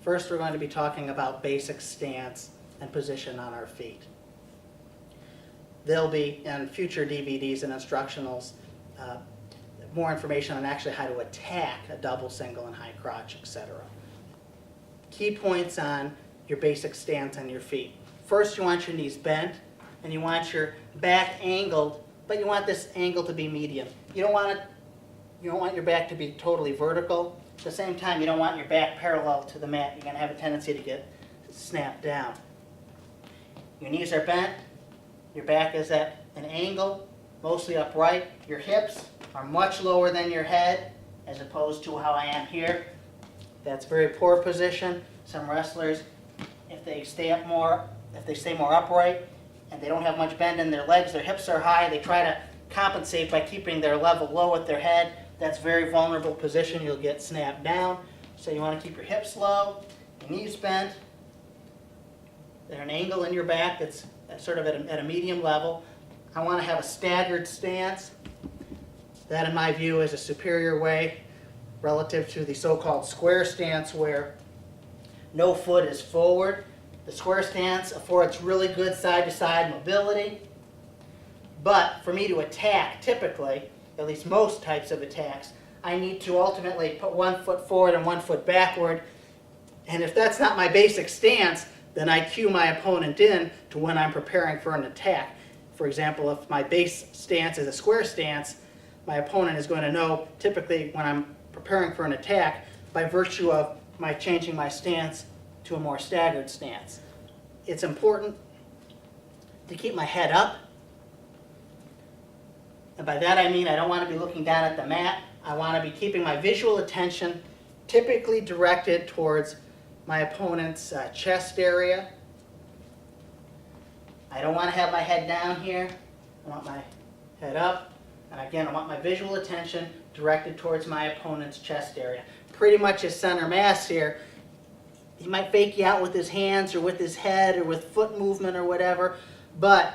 First, we're going to be talking about basic stance and position on our feet. There'll be, in future DVDs and instructionals, more information on actually how to attack a double, single, and high crotch, etc. Key points on your basic stance on your feet. First, you want your knees bent, and you want your back angled, but you want this angle to be medium. You don't want your back to be totally vertical. At the same time, you don't want your back parallel to the mat. You're going to have a tendency to get snapped down. Your knees are bent. Your back is at an angle, mostly upright. Your hips are much lower than your head, as opposed to how I am here. That's a very poor position. Some wrestlers, if they stay more upright and they don't have much bend in their legs, their hips are high, they try to compensate by keeping their level low with their head. That's a very vulnerable position. You'll get snapped down. So you want to keep your hips low, your knees bent. There's an angle in your back that's sort of at a medium level. I want to have a staggered stance. That, in my view, is a superior way relative to the so-called square stance, where no foot is forward. The square stance affords really good side-to-side mobility. But for me to attack, typically, at least most types of attacks, I need to ultimately put one foot forward and one foot backward. And if that's not my basic stance, then I cue my opponent in to when I'm preparing for an attack. For example, if my base stance is a square stance, my opponent is going to know, typically when I'm preparing for an attack, by virtue of my changing my stance to a more staggered stance. It's important to keep my head up. And by that I mean I don't want to be looking down at the mat. I want to be keeping my visual attention typically directed towards my opponent's chest area. I don't want to have my head down here. I want my head up. And again, I want my visual attention directed towards my opponent's chest area. Pretty much his center mass here. He might fake you out with his hands or with his head or with foot movement or whatever, but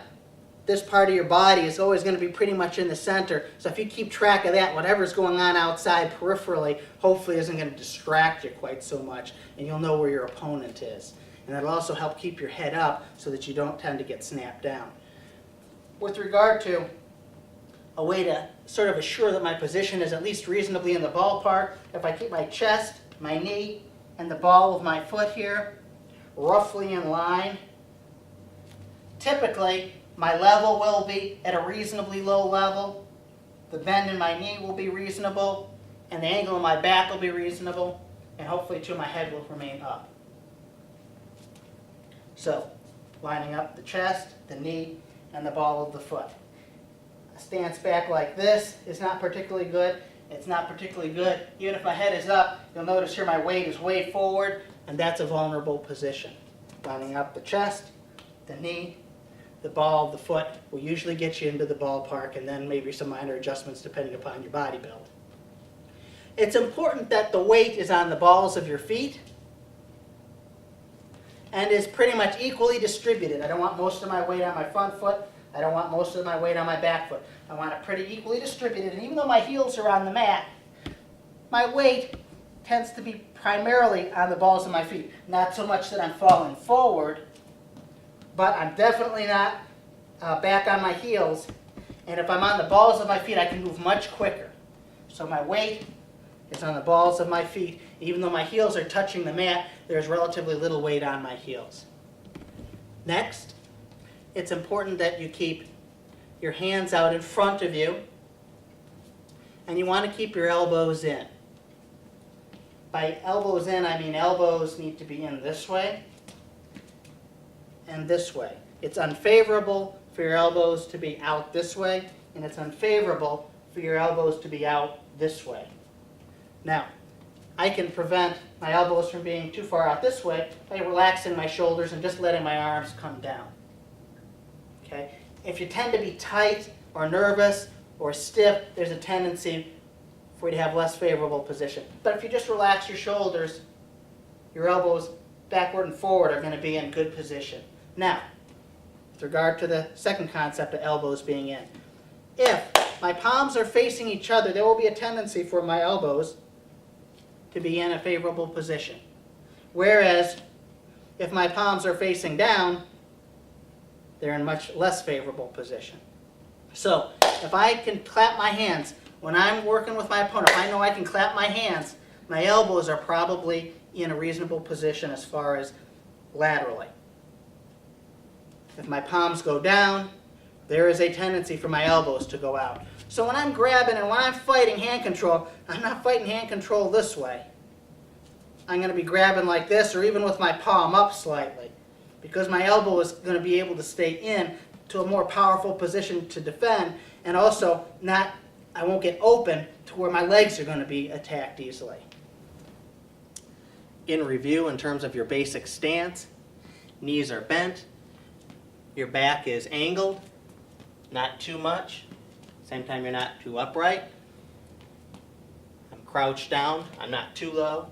this part of your body is always going to be pretty much in the center. So if you keep track of that, whatever's going on outside peripherally hopefully isn't going to distract you quite so much, and you'll know where your opponent is. And that'll also help keep your head up so that you don't tend to get snapped down. With regard to a way to sort of assure that my position is at least reasonably in the ballpark, if I keep my chest, my knee, and the ball of my foot here roughly in line, typically my level will be at a reasonably low level, the bend in my knee will be reasonable, and the angle of my back will be reasonable, and hopefully too my head will remain up. So, lining up the chest, the knee, and the ball of the foot. A stance back like this is not particularly good. It's not particularly good. Even if my head is up, you'll notice here my weight is way forward, and that's a vulnerable position. Lining up the chest, the knee, the ball of the foot will usually get you into the ballpark, and then maybe some minor adjustments depending upon your body build. It's important that the weight is on the balls of your feet and is pretty much equally distributed. I don't want most of my weight on my front foot. I don't want most of my weight on my back foot. I want it pretty equally distributed, and even though my heels are on the mat, my weight tends to be primarily on the balls of my feet. Not so much that I'm falling forward, but I'm definitely not back on my heels. And if I'm on the balls of my feet, I can move much quicker. So my weight is on the balls of my feet. Even though my heels are touching the mat, there's relatively little weight on my heels. Next, it's important that you keep your hands out in front of you, and you want to keep your elbows in. By elbows in, I mean elbows need to be in this way and this way. It's unfavorable for your elbows to be out this way, and it's unfavorable for your elbows to be out this way. Now, I can prevent my elbows from being too far out this way by relaxing my shoulders and just letting my arms come down. Okay? If you tend to be tight or nervous or stiff, there's a tendency for you to have less favorable position. But if you just relax your shoulders, your elbows backward and forward are going to be in good position. Now, with regard to the second concept of elbows being in, if my palms are facing each other, there will be a tendency for my elbows to be in a favorable position. Whereas if my palms are facing down, they're in much less favorable position. So if I can clap my hands, when I'm working with my opponent, if I know I can clap my hands, my elbows are probably in a reasonable position as far as laterally. If my palms go down, there is a tendency for my elbows to go out. So when I'm grabbing and when I'm fighting hand control, I'm not fighting hand control this way. I'm going to be grabbing like this, or even with my palm up slightly, because my elbow is going to be able to stay in to a more powerful position to defend, and also I won't get open to where my legs are going to be attacked easily. In review, in terms of your basic stance, knees are bent, your back is angled, not too much, same time you're not too upright. I'm crouched down, I'm not too low,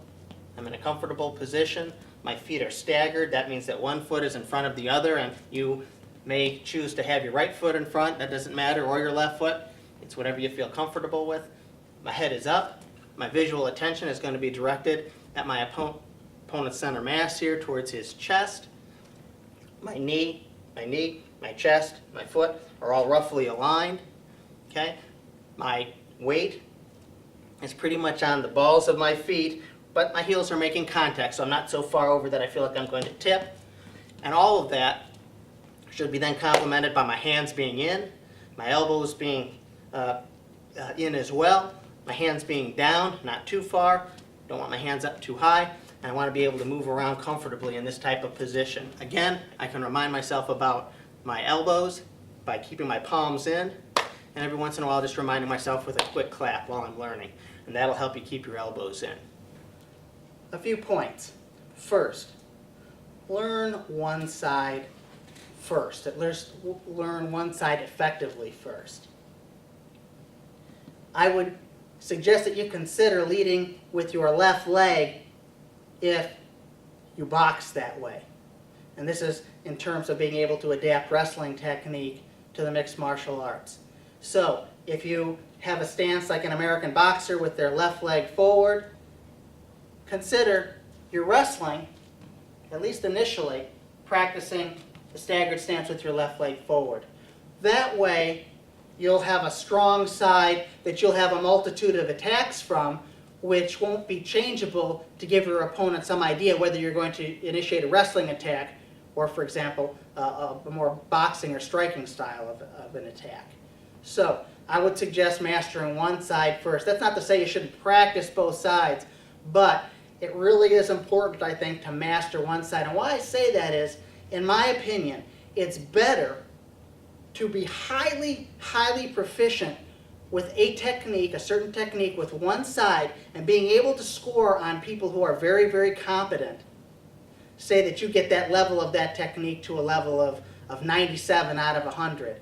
I'm in a comfortable position, my feet are staggered, that means that one foot is in front of the other, and you may choose to have your right foot in front, that doesn't matter, or your left foot. It's whatever you feel comfortable with. My head is up. My visual attention is going to be directed at my opponent's center mass here towards his chest. My knee, my chest, my foot are all roughly aligned. Okay? My weight is pretty much on the balls of my feet, but my heels are making contact, so I'm not so far over that I feel like I'm going to tip. And all of that should be then complemented by my hands being in, my elbows being in as well, my hands being down, not too far, don't want my hands up too high, and I want to be able to move around comfortably in this type of position. Again, I can remind myself about my elbows by keeping my palms in, and every once in a while just reminding myself with a quick clap while I'm learning, and that'll help you keep your elbows in. A few points. First, learn one side first. At least learn one side effectively first. I would suggest that you consider leading with your left leg if you box that way. And this is in terms of being able to adapt wrestling technique to the mixed martial arts. So if you have a stance like an American boxer with their left leg forward, consider your wrestling, at least initially, practicing the staggered stance with your left leg forward. That way, you'll have a strong side that you'll have a multitude of attacks from, which won't be changeable to give your opponent some idea whether you're going to initiate a wrestling attack or, for example, a more boxing or striking style of an attack. So I would suggest mastering one side first. That's not to say you shouldn't practice both sides, but it really is important, I think, to master one side. And why I say that is, in my opinion, it's better to be highly, highly proficient with a technique, a certain technique with one side, and being able to score on people who are very, very competent. Say that you get that level of that technique to a level of 97 out of 100.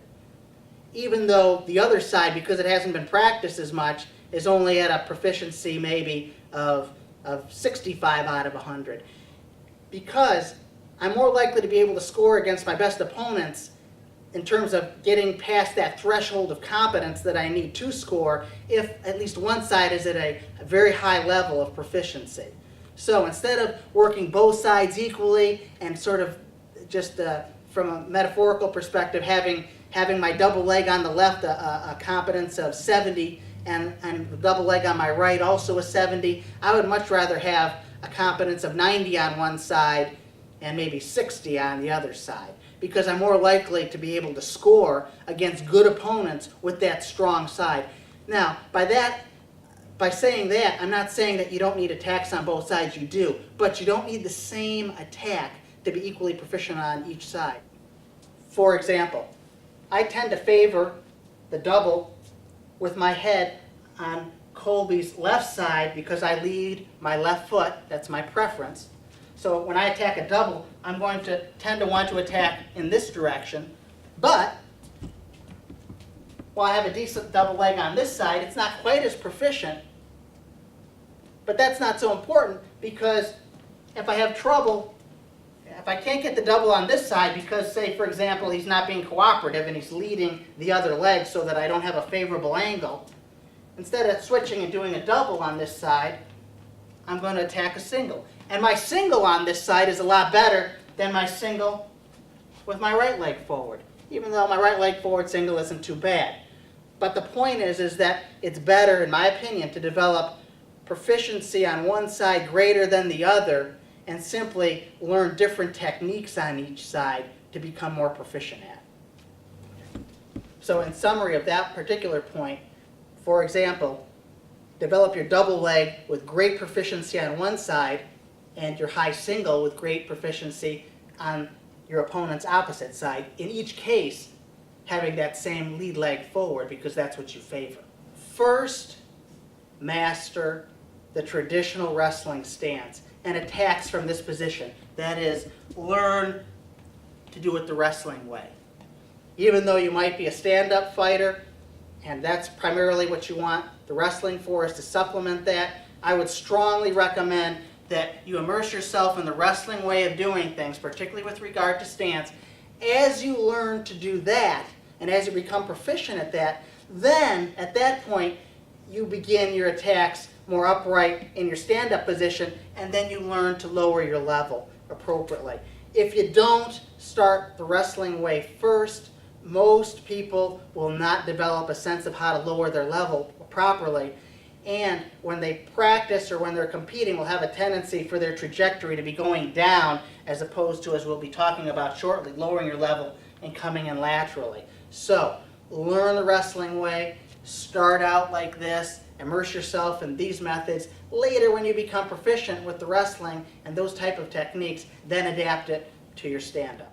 Even though the other side, because it hasn't been practiced as much, is only at a proficiency maybe of 65 out of 100. Because I'm more likely to be able to score against my best opponents in terms of getting past that threshold of competence that I need to score if at least one side is at a very high level of proficiency. So instead of working both sides equally and sort of just from a metaphorical perspective having my double leg on the left a competence of 70 and the double leg on my right also a 70, I would much rather have a competence of 90 on one side and maybe 60 on the other side, because I'm more likely to be able to score against good opponents with that strong side. Now, by saying that, I'm not saying that you don't need attacks on both sides. You do, but you don't need the same attack to be equally proficient on each side. For example, I tend to favor the double with my head on Colby's left side because I lead my left foot. That's my preference. So when I attack a double, I'm going to tend to want to attack in this direction. But while I have a decent double leg on this side, it's not quite as proficient. But that's not so important, because if I have trouble, if I can't get the double on this side because, say, for example, he's not being cooperative and he's leading the other leg so that I don't have a favorable angle, instead of switching and doing a double on this side, I'm going to attack a single. And my single on this side is a lot better than my single with my right leg forward, even though my right leg forward single isn't too bad. But the point is that it's better, in my opinion, to develop proficiency on one side greater than the other and simply learn different techniques on each side to become more proficient at. So in summary of that particular point, for example, develop your double leg with great proficiency on one side and your high single with great proficiency on your opponent's opposite side. In each case, having that same lead leg forward because that's what you favor. First, master the traditional wrestling stance and attacks from this position. That is, learn to do it the wrestling way. Even though you might be a stand-up fighter, and that's primarily what you want the wrestling for, is to supplement that, I would strongly recommend that you immerse yourself in the wrestling way of doing things, particularly with regard to stance. As you learn to do that, and as you become proficient at that, then at that point you begin your attacks more upright in your stand-up position, and then you learn to lower your level appropriately. If you don't start the wrestling way first, most people will not develop a sense of how to lower their level properly, and when they practice or when they're competing will have a tendency for their trajectory to be going down as opposed to, as we'll be talking about shortly, lowering your level and coming in laterally. So learn the wrestling way, start out like this, immerse yourself in these methods. Later, when you become proficient with the wrestling and those type of techniques, then adapt it to your stand-up.